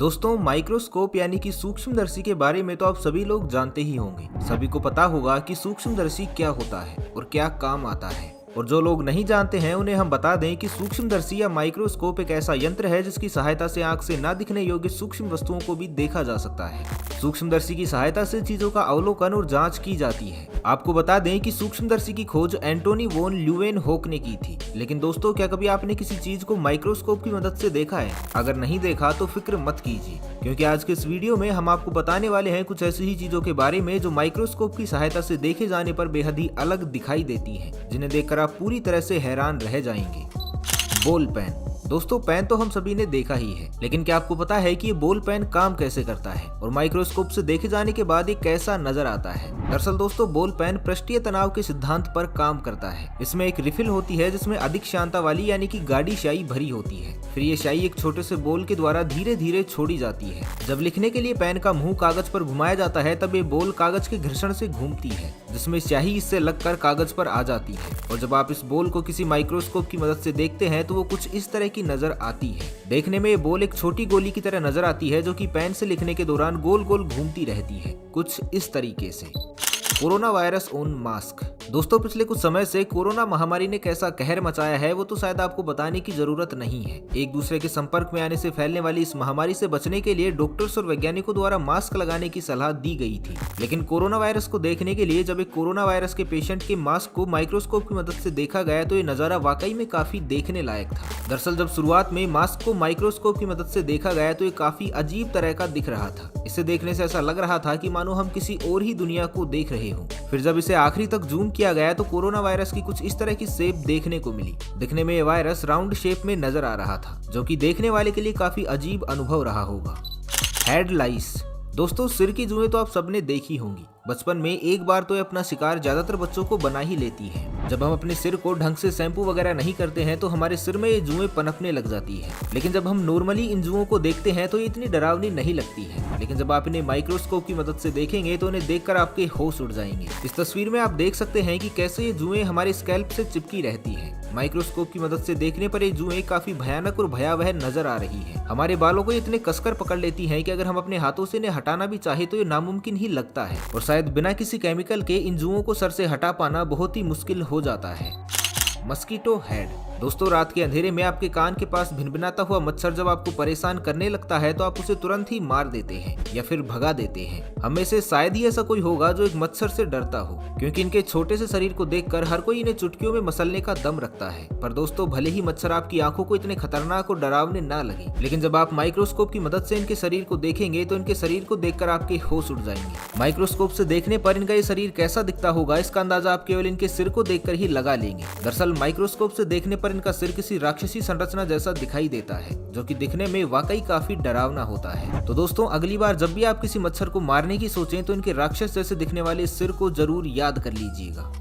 दोस्तों, माइक्रोस्कोप यानी कि सूक्ष्मदर्शी के बारे में तो आप सभी लोग जानते ही होंगे। सभी को पता होगा कि सूक्ष्मदर्शी क्या होता है और क्या काम आता है। और जो लोग नहीं जानते हैं उन्हें हम बता दें कि सूक्ष्मदर्शी या माइक्रोस्कोप एक ऐसा यंत्र है जिसकी सहायता से आंख से ना दिखने योग्य सूक्ष्म वस्तुओं को भी देखा जा सकता है। सूक्ष्मदर्शी की सहायता से चीजों का अवलोकन और जांच की जाती है। आपको बता दें कि सूक्ष्मदर्शी की खोज एंटोनी वॉन ल्यूवेनहोक ने की थी। लेकिन दोस्तों, क्या कभी आपने किसी चीज को माइक्रोस्कोप की मदद से देखा है? अगर नहीं देखा तो फिक्र मत कीजिए, क्योंकि आज के इस वीडियो में हम आपको बताने वाले हैं कुछ ऐसी ही चीजों के बारे में जो माइक्रोस्कोप की सहायता से देखे जाने पर बेहद ही अलग दिखाई देती हैं, जिन्हें देखकर आप पूरी तरह से हैरान रह जाएंगे। Ball pen. दोस्तों, पेन तो हम सभी ने देखा ही है, लेकिन क्या आपको पता है कि ये बॉल पेन काम कैसे करता है और माइक्रोस्कोप से देखे जाने के बाद ये कैसा नजर आता है? दरअसल दोस्तों, बॉल पेन पृष्ठीय तनाव के सिद्धांत पर काम करता है। इसमें एक रिफिल होती है जिसमें अधिक श्यानता वाली यानी कि गाढ़ी स्याही भरी होती है। फिर ये स्याही एक छोटे से बॉल के द्वारा धीरे धीरे छोड़ी जाती है। जब लिखने के लिए पेन का मुंह कागज पर घुमाया जाता है तब ये बॉल कागज के घर्षण से घूमती है, जिसमें स्याही इससे लगकर कागज पर आ जाती है। और जब आप इस बॉल को किसी माइक्रोस्कोप की मदद से देखते हैं तो वो कुछ इस तरह की नजर आती है। देखने में ये बॉल एक छोटी गोली की तरह नजर आती है जो कि पेन से लिखने के दौरान गोल गोल घूमती रहती है, कुछ इस तरीके से। Corona virus on mask. दोस्तों, पिछले कुछ समय से कोरोना महामारी ने कैसा कहर मचाया है वो तो शायद आपको बताने की जरूरत नहीं है। एक दूसरे के संपर्क में आने से फैलने वाली इस महामारी से बचने के लिए डॉक्टर्स और वैज्ञानिकों द्वारा मास्क लगाने की सलाह दी गई थी। लेकिन कोरोना वायरस को देखने के लिए जब एक कोरोना वायरस के पेशेंट के मास्क को माइक्रोस्कोप की मदद से देखा गया तो ये नजारा वाकई में काफी देखने लायक था। दरअसल जब शुरुआत में मास्क को माइक्रोस्कोप की मदद से देखा गया तो ये काफी अजीब तरह का दिख रहा था। इसे देखने से ऐसा लग रहा था कि मानो हम किसी और ही दुनिया को देख रहे हों। फिर जब इसे आखिरी तक जूम किया गया तो कोरोना वायरस की कुछ इस तरह की शेप देखने को मिली। दिखने में ये वायरस राउंड शेप में नजर आ रहा था, जो कि देखने वाले के लिए काफी अजीब अनुभव रहा होगा। हेड लाइस। दोस्तों, सिर की जुएं तो आप सबने देखी होंगी। बचपन में एक बार तो ये अपना शिकार ज्यादातर बच्चों को बना ही लेती है। जब हम अपने सिर को ढंग से शैम्पू वगैरह नहीं करते हैं तो हमारे सिर में ये जुएं पनपने लग जाती है। लेकिन जब हम नॉर्मली इन जुओं को देखते हैं तो ये इतनी डरावनी नहीं लगती है। लेकिन जब आप इन्हें माइक्रोस्कोप की मदद से देखेंगे तो इन्हें देखकर आपके होश उड़ जाएंगे। इस तस्वीर में आप देख सकते हैं कि कैसे ये जुएं हमारे स्कैल्प से चिपकी रहती है। माइक्रोस्कोप की मदद से देखने पर ये जुएं काफी भयानक और भयावह नजर आ रही है। हमारे बालों को इतने कसकर पकड़ लेती हैं कि अगर हम अपने हाथों से इन्हें हटाना भी चाहे तो ये नामुमकिन ही लगता है। और शायद बिना किसी केमिकल के इन जुओं को सर से हटा पाना बहुत ही मुश्किल हो जाता है। Mosquito head. दोस्तों, रात के अंधेरे में आपके कान के पास भिनभिनाता हुआ मच्छर जब आपको परेशान करने लगता है तो आप उसे तुरंत ही मार देते हैं या फिर भगा देते हैं। हम में से शायद ही ऐसा कोई होगा जो एक मच्छर से डरता हो, क्योंकि इनके छोटे से शरीर को देखकर हर कोई इन्हें चुटकियों में मसलने का दम रखता है। पर दोस्तों, भले ही मच्छर आपकी आंखों को इतने खतरनाक और डरावने ना लगे, लेकिन जब आप माइक्रोस्कोप की मदद से इनके शरीर को देखेंगे तो इनके शरीर को देखकर आपके होश उड़ जाएंगे। माइक्रोस्कोप से देखने पर इनका ये शरीर कैसा दिखता होगा इसका अंदाजा आप केवल इनके सिर को देखकर ही लगा लेंगे। दरअसल माइक्रोस्कोप से देखने पर इनका सिर किसी राक्षसी संरचना जैसा दिखाई देता है, जो कि दिखने में वाकई काफी डरावना होता है। तो दोस्तों, अगली बार जब भी आप किसी मच्छर को मारने की सोचें तो इनके राक्षस जैसे दिखने वाले सिर को जरूर याद कर लीजिएगा।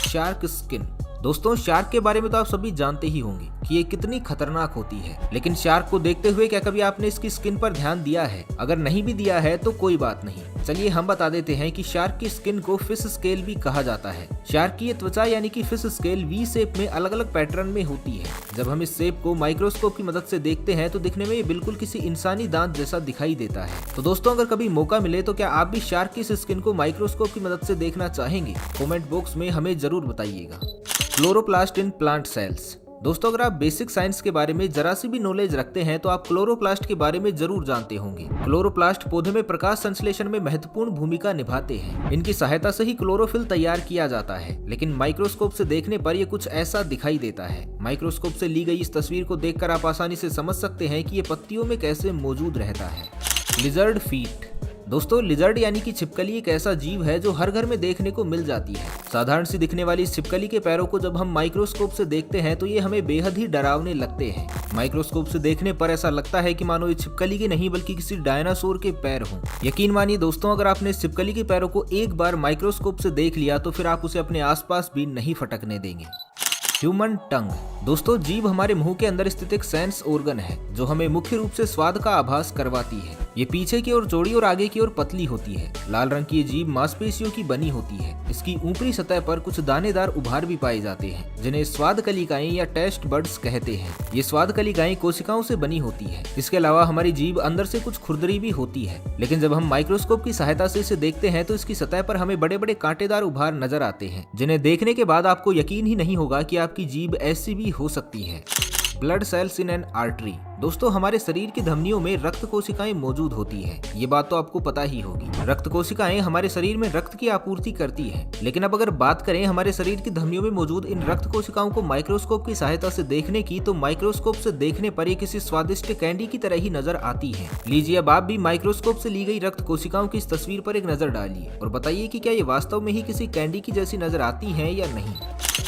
Shark skin. दोस्तों, शार्क के बारे में तो आप सभी जानते ही होंगे कि ये कितनी खतरनाक होती है। लेकिन शार्क को देखते हुए क्या कभी आपने इसकी स्किन पर ध्यान दिया है? अगर नहीं भी दिया है तो कोई बात नहीं, चलिए हम बता देते हैं कि शार्क की स्किन को फिश स्केल भी कहा जाता है। शार्क की ये त्वचा यानी कि फिश स्केल वी शेप में अलग अलग पैटर्न में होती है। जब हम इस शेप को माइक्रोस्कोप की मदद से देखते हैं तो दिखने में ये बिल्कुल किसी इंसानी दांत जैसा दिखाई देता है। तो दोस्तों, अगर कभी मौका मिले तो क्या आप भी शार्क की इस स्किन को माइक्रोस्कोप की मदद से देखना चाहेंगे? कमेंट बॉक्स में हमें जरूर बताइएगा। Chloroplast in plant cells. दोस्तों, अगर आप बेसिक साइंस के बारे में जरा सी भी नॉलेज रखते हैं तो आप क्लोरोप्लास्ट के बारे में जरूर जानते होंगे। क्लोरोप्लास्ट पौधे में प्रकाश संश्लेषण में महत्वपूर्ण भूमिका निभाते हैं। इनकी सहायता से ही क्लोरोफिल तैयार किया जाता है। लेकिन माइक्रोस्कोप से देखने पर यह कुछ ऐसा दिखाई देता है। माइक्रोस्कोप से ली गई इस तस्वीर को देखकर आप आसानी से समझ सकते हैं कि ये पत्तियों में कैसे मौजूद रहता है। Lizard feet. दोस्तों, लिजर्ड यानी कि छिपकली एक ऐसा जीव है जो हर घर में देखने को मिल जाती है। साधारण सी दिखने वाली इस छिपकली के पैरों को जब हम माइक्रोस्कोप से देखते हैं तो ये हमें बेहद ही डरावने लगते हैं। माइक्रोस्कोप से देखने पर ऐसा लगता है कि मानो ये छिपकली के नहीं बल्कि किसी डायनासोर के पैर हों। यकीन मानिए दोस्तों, अगर आपने इस छिपकली के पैरों को एक बार माइक्रोस्कोप से देख लिया तो फिर आप उसे अपने आसपास भी नहीं फटकने देंगे। ह्यूमन टंग। दोस्तों, जीभ हमारे मुंह के अंदर स्थित एक सेंस ऑर्गन है जो हमें मुख्य रूप से स्वाद का आभास करवाती है। ये पीछे की ओर चौड़ी और आगे की ओर पतली होती है। लाल रंग की ये जीभ मांसपेशियों की बनी होती है। इसकी ऊपरी सतह पर कुछ दानेदार उभार भी पाए जाते हैं जिन्हें स्वाद कलिकाएं या टेस्ट बड्स कहते हैं। ये स्वाद कलिकाएं कोशिकाओं से बनी होती है। इसके अलावा हमारी जीभ अंदर से कुछ खुरदरी भी होती है, लेकिन जब हम माइक्रोस्कोप की सहायता से इसे देखते हैं तो इसकी सतह पर हमें बड़े बड़े कांटेदार उभार नजर आते हैं, जिन्हें देखने के बाद आपको यकीन ही नहीं होगा कि आपकी जीभ ऐसी भी हो सकती है। Blood cells in an artery. दोस्तों, हमारे शरीर की धमनियों में रक्त कोशिकाएं मौजूद होती हैं। ये बात तो आपको पता ही होगी। रक्त कोशिकाएं हमारे शरीर में रक्त की आपूर्ति करती हैं। लेकिन अब अगर बात करें हमारे शरीर की धमनियों में मौजूद इन रक्त कोशिकाओं को माइक्रोस्कोप की सहायता से देखने की, तो माइक्रोस्कोप से देखने पर ये किसी स्वादिष्ट कैंडी की तरह ही नजर आती है। लीजिए अब आप भी माइक्रोस्कोप से ली गई रक्त कोशिकाओं की इस तस्वीर पर एक नजर डालिए और बताइए कि क्या ये वास्तव में ही किसी कैंडी की जैसी नजर आती है या नहीं।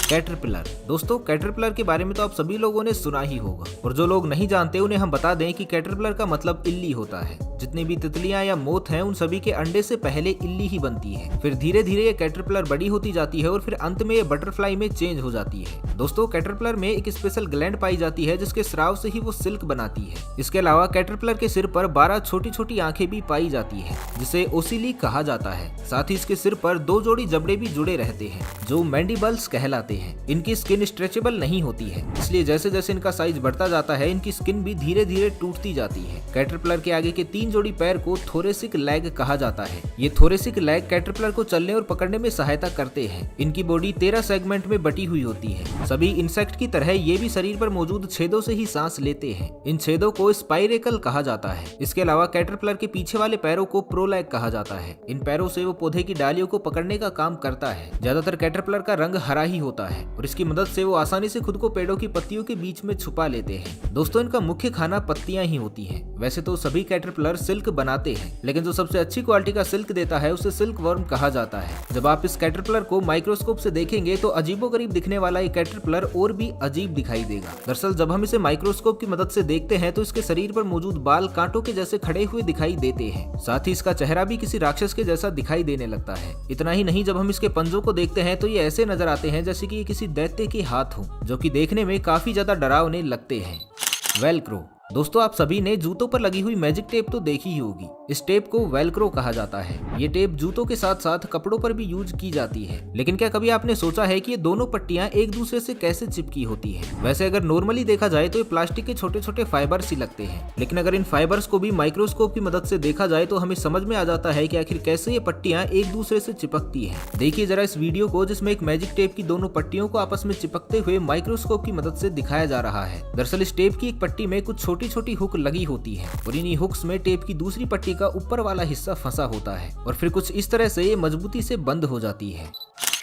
कैटरपिलर। दोस्तों, कैटरपिलर के बारे में तो आप सभी लोगों ने सुना ही होगा, और जो लोग नहीं जानते उन्हें हम बता दें कि कैटरपिलर का मतलब इल्ली होता है। जितनी भी तितलियां या मोथ हैं उन सभी के अंडे से पहले इल्ली ही बनती है। फिर धीरे धीरे ये कैटरपिलर बड़ी होती जाती है और फिर अंत में ये बटरफ्लाई में चेंज हो जाती है। दोस्तों, कैटरपिलर में एक स्पेशल ग्लैंड पाई जाती है जिसके स्राव से ही वो सिल्क बनाती है। इसके अलावा कैटरपिलर के सिर पर 12 छोटी छोटी आंखें भी पाई जाती है जिसे ओसिली कहा जाता है। साथ ही इसके सिर पर 2 जोड़ी जबड़े भी जुड़े रहते हैं जो मैंडिबल्स कहलाते हैं। इनकी स्किन स्ट्रेचेबल नहीं होती है, इसलिए जैसे जैसे इनका साइज बढ़ता जाता है इनकी स्किन भी धीरे धीरे टूटती जाती है। कैटरपिलर के आगे के 3 जोड़ी पैर को थोरेसिक लेग कहा जाता है। ये थोरेसिक लेग कैटरपिलर को चलने और पकड़ने में सहायता करते हैं। इनकी बॉडी 13 सेगमेंट में बटी हुई होती है। सभी इंसेक्ट की तरह ये भी शरीर पर मौजूद छेदों से ही सांस लेते हैं। इन छेदों को स्पाइरेकल कहा जाता है। इसके अलावा कैटरपिलर के पीछे वाले पैरों को प्रोलैग कहा जाता है। इन पैरों से वो पौधे की डालियों को पकड़ने का काम करता है। ज्यादातर कैटरपिलर का रंग हरा ही होता है और इसकी मदद से वो आसानी से खुद को पेड़ों की पत्तियों के बीच में छुपा लेते हैं। दोस्तों, इनका मुख्य खाना पत्तियां ही होती हैं। वैसे तो सभी कैटरपिलर सिल्क बनाते हैं, लेकिन जो सबसे अच्छी क्वालिटी का सिल्क देता है उसे सिल्क वर्म कहा जाता है। जब आप इस कैटरपिलर को माइक्रोस्कोप से देखेंगे तो अजीबोगरीब दिखने वाला ये कैटरपिलर और भी अजीब दिखाई देगा। दरअसल जब हम इसे माइक्रोस्कोप की मदद से देखते हैं तो इसके शरीर पर मौजूद बाल कांटों के जैसे खड़े हुए दिखाई देते हैं। साथ ही इसका चेहरा भी किसी राक्षस के जैसा दिखाई देने लगता है। इतना ही नहीं, जब हम इसके पंजों को देखते हैं तो ये ऐसे नजर आते हैं जैसे कि ये किसी दैत्य के हाथ हो, जो कि देखने में काफी ज्यादा डरावने लगते हैं। वेलक्रो। दोस्तों, आप सभी ने जूतों पर लगी हुई मैजिक टेप तो देखी ही होगी। इस टेप को वेलक्रो कहा जाता है। ये टेप जूतों के साथ साथ कपड़ों पर भी यूज की जाती है। लेकिन क्या कभी आपने सोचा है कि ये दोनों पट्टियां एक दूसरे से कैसे चिपकी होती हैं? वैसे अगर नॉर्मली देखा जाए तो ये प्लास्टिक के छोटे छोटे फाइबर्स ही लगते हैं, लेकिन अगर इन फाइबर्स को भी माइक्रोस्कोप की मदद से देखा जाए तो हमें समझ में आ जाता है कि आखिर कैसे ये पट्टियां एक दूसरे से चिपकती है। देखिए जरा इस वीडियो को, जिसमें एक मैजिक टेप की दोनों पट्टियों को आपस में चिपकते हुए माइक्रोस्कोप की मदद से दिखाया जा रहा है। दरअसल इस टेप की एक पट्टी में कुछ छोटी छोटी हुक लगी होती है और इन्हीं हुक्स में टेप की दूसरी पट्टी का ऊपर वाला हिस्सा फंसा होता है और फिर कुछ इस तरह से ये मजबूती से बंद हो जाती है।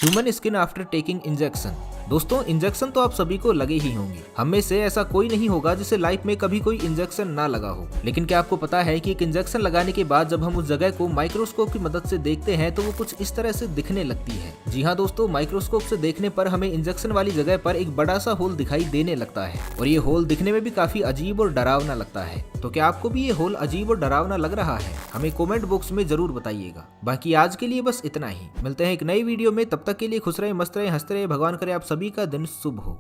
Human skin after taking injection. दोस्तों, इंजेक्शन तो आप सभी को लगे ही होंगे। हम में से ऐसा कोई नहीं होगा जिसे लाइफ में कभी कोई इंजेक्शन ना लगा हो। लेकिन क्या आपको पता है कि एक इंजेक्शन लगाने के बाद जब हम उस जगह को माइक्रोस्कोप की मदद से देखते हैं तो वो कुछ इस तरह से दिखने लगती है। जी हाँ दोस्तों, माइक्रोस्कोप से देखने पर हमें इंजेक्शन वाली जगह पर एक बड़ा सा होल दिखाई देने लगता है और ये होल दिखने में भी काफी अजीब और डरावना लगता है। तो क्या आपको भी ये होल अजीब और डरावना लग रहा है? हमें कमेंट बॉक्स में जरूर बताइएगा। बाकी आज के लिए बस इतना ही। मिलते हैं एक नई वीडियो में, तब तक के लिए खुश रहे, मस्त रहे, हंसते रहे। भगवान करे आप सभी का दिन शुभ हो।